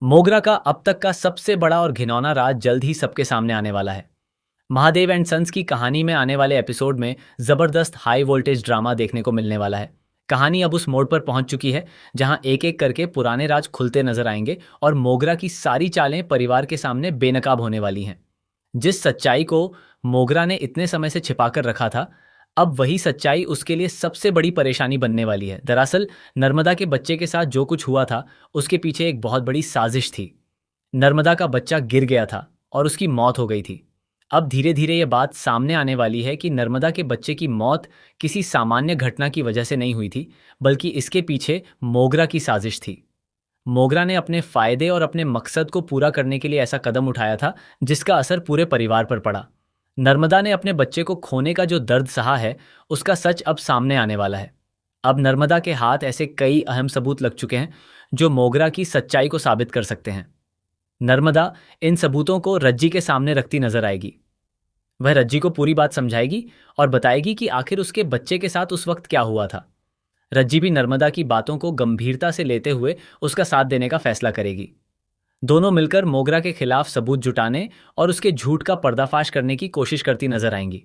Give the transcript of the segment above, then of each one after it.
मोगरा का अब तक का सबसे बड़ा और घिनौना राज जल्द ही सबके सामने आने वाला है। महादेव एंड सन्स की कहानी में आने वाले एपिसोड में जबरदस्त हाई वोल्टेज ड्रामा देखने को मिलने वाला है। कहानी अब उस मोड़ पर पहुंच चुकी है जहां एक एक करके पुराने राज खुलते नजर आएंगे और मोगरा की सारी चालें परिवार के सामने बेनकाब होने वाली हैं। जिस सच्चाई को मोगरा ने इतने समय से छिपाकर रखा था, अब वही सच्चाई उसके लिए सबसे बड़ी परेशानी बनने वाली है। दरअसल नर्मदा के बच्चे के साथ जो कुछ हुआ था, उसके पीछे एक बहुत बड़ी साजिश थी। नर्मदा का बच्चा गिर गया था और उसकी मौत हो गई थी। अब धीरे धीरे ये बात सामने आने वाली है कि नर्मदा के बच्चे की मौत किसी सामान्य घटना की वजह से नहीं हुई थी, बल्कि इसके पीछे मोगरा की साजिश थी। मोगरा ने अपने फायदे और अपने मकसद को पूरा करने के लिए ऐसा कदम उठाया था जिसका असर पूरे परिवार पर पड़ा। नर्मदा ने अपने बच्चे को खोने का जो दर्द सहा है, उसका सच अब सामने आने वाला है। अब नर्मदा के हाथ ऐसे कई अहम सबूत लग चुके हैं जो मोगरा की सच्चाई को साबित कर सकते हैं। नर्मदा इन सबूतों को रज्जी के सामने रखती नजर आएगी। वह रज्जी को पूरी बात समझाएगी और बताएगी कि आखिर उसके बच्चे के साथ उस वक्त क्या हुआ था। रज्जी भी नर्मदा की बातों को गंभीरता से लेते हुए उसका साथ देने का फैसला करेगी। दोनों मिलकर मोगरा के खिलाफ सबूत जुटाने और उसके झूठ का पर्दाफाश करने की कोशिश करती नजर आएंगी।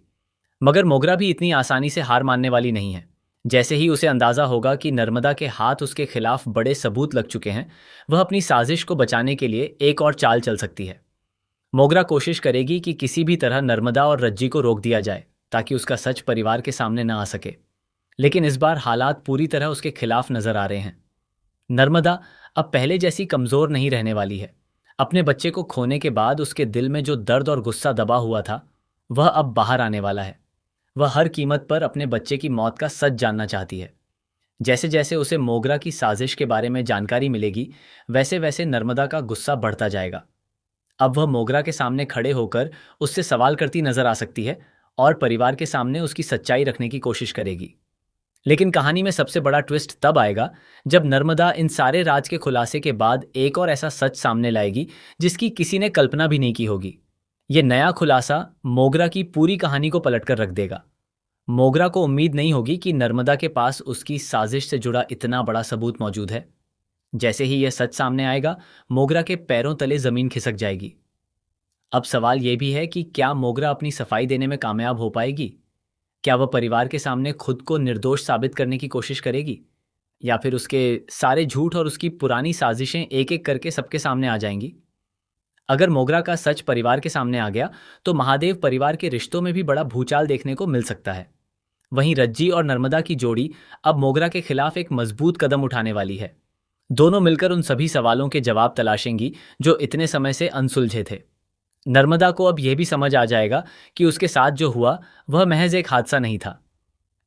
मगर मोगरा भी इतनी आसानी से हार मानने वाली नहीं है। जैसे ही उसे अंदाजा होगा कि नर्मदा के हाथ उसके खिलाफ बड़े सबूत लग चुके हैं, वह अपनी साजिश को बचाने के लिए एक और चाल चल सकती है। मोगरा कोशिश करेगी कि किसी भी तरह नर्मदा और रज्जी को रोक दिया जाए ताकि उसका सच परिवार के सामने न आ सके। लेकिन इस बार हालात पूरी तरह उसके खिलाफ नजर आ रहे हैं। नर्मदा अब पहले जैसी कमजोर नहीं रहने वाली है। अपने बच्चे को खोने के बाद उसके दिल में जो दर्द और गुस्सा दबा हुआ था, वह अब बाहर आने वाला है। वह हर कीमत पर अपने बच्चे की मौत का सच जानना चाहती है। जैसे जैसे उसे मोगरा की साजिश के बारे में जानकारी मिलेगी, वैसे वैसे नर्मदा का गुस्सा बढ़ता जाएगा। अब वह मोगरा के सामने खड़े होकर उससे सवाल करती नजर आ सकती है और परिवार के सामने उसकी सच्चाई रखने की कोशिश करेगी। लेकिन कहानी में सबसे बड़ा ट्विस्ट तब आएगा जब नर्मदा इन सारे राज के खुलासे के बाद एक और ऐसा सच सामने लाएगी जिसकी किसी ने कल्पना भी नहीं की होगी। यह नया खुलासा मोगरा की पूरी कहानी को पलटकर रख देगा। मोगरा को उम्मीद नहीं होगी कि नर्मदा के पास उसकी साजिश से जुड़ा इतना बड़ा सबूत मौजूद है। जैसे ही यह सच सामने आएगा, मोगरा के पैरों तले जमीन खिसक जाएगी। अब सवाल यह भी है कि क्या मोगरा अपनी सफाई देने में कामयाब हो पाएगी? क्या वह परिवार के सामने खुद को निर्दोष साबित करने की कोशिश करेगी, या फिर उसके सारे झूठ और उसकी पुरानी साजिशें एक एक करके सबके सामने आ जाएंगी? अगर मोगरा का सच परिवार के सामने आ गया, तो महादेव परिवार के रिश्तों में भी बड़ा भूचाल देखने को मिल सकता है। वहीं रज्जी और नर्मदा की जोड़ी अब मोगरा के खिलाफ एक मजबूत कदम उठाने वाली है। दोनों मिलकर उन सभी सवालों के जवाब तलाशेंगी जो इतने समय से अनसुलझे थे। नर्मदा को अब यह भी समझ आ जाएगा कि उसके साथ जो हुआ वह महज एक हादसा नहीं था।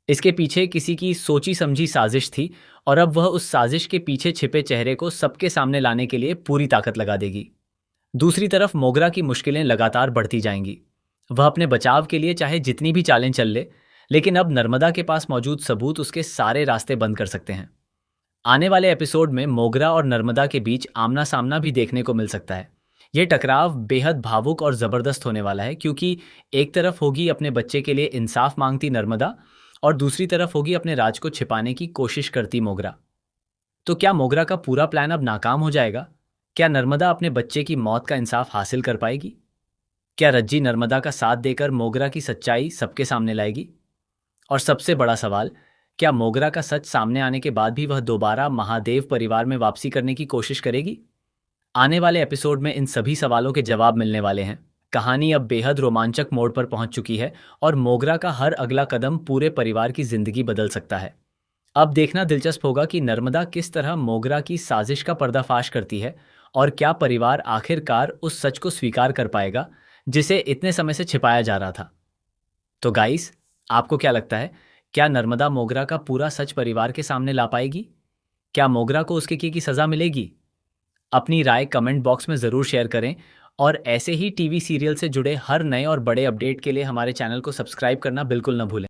इसके पीछे किसी की सोची समझी साजिश थी और अब वह उस साजिश के पीछे छिपे चेहरे को सबके सामने लाने के लिए पूरी ताकत लगा देगी। दूसरी तरफ मोगरा की मुश्किलें लगातार बढ़ती जाएंगी। वह अपने बचाव के लिए चाहे जितनी भी चालें चल ले, लेकिन अब नर्मदा के पास मौजूद सबूत उसके सारे रास्ते बंद कर सकते हैं। आने वाले एपिसोड में मोगरा और नर्मदा के बीच आमना सामना भी देखने को मिल सकता है। यह टकराव बेहद भावुक और जबरदस्त होने वाला है, क्योंकि एक तरफ होगी अपने बच्चे के लिए इंसाफ मांगती नर्मदा और दूसरी तरफ होगी अपने राज को छिपाने की कोशिश करती मोगरा। तो क्या मोगरा का पूरा प्लान अब नाकाम हो जाएगा? क्या नर्मदा अपने बच्चे की मौत का इंसाफ हासिल कर पाएगी? क्या रज्जी नर्मदा का साथ देकर मोगरा की सच्चाई सबके सामने लाएगी? और सबसे बड़ा सवाल, क्या मोगरा का सच सामने आने के बाद भी वह दोबारा महादेव परिवार में वापसी करने की कोशिश करेगी? आने वाले एपिसोड में इन सभी सवालों के जवाब मिलने वाले हैं। कहानी अब बेहद रोमांचक मोड़ पर पहुंच चुकी है और मोगरा का हर अगला कदम पूरे परिवार की जिंदगी बदल सकता है। अब देखना दिलचस्प होगा कि नर्मदा किस तरह मोगरा की साजिश का पर्दाफाश करती है और क्या परिवार आखिरकार उस सच को स्वीकार कर पाएगा जिसे इतने समय से छिपाया जा रहा था। तो गाइस, आपको क्या लगता है, क्या नर्मदा मोगरा का पूरा सच परिवार के सामने ला पाएगी? क्या मोगरा को उसके किए की सजा मिलेगी? अपनी राय कमेंट बॉक्स में ज़रूर शेयर करें और ऐसे ही टीवी सीरियल से जुड़े हर नए और बड़े अपडेट के लिए हमारे चैनल को सब्सक्राइब करना बिल्कुल न भूलें।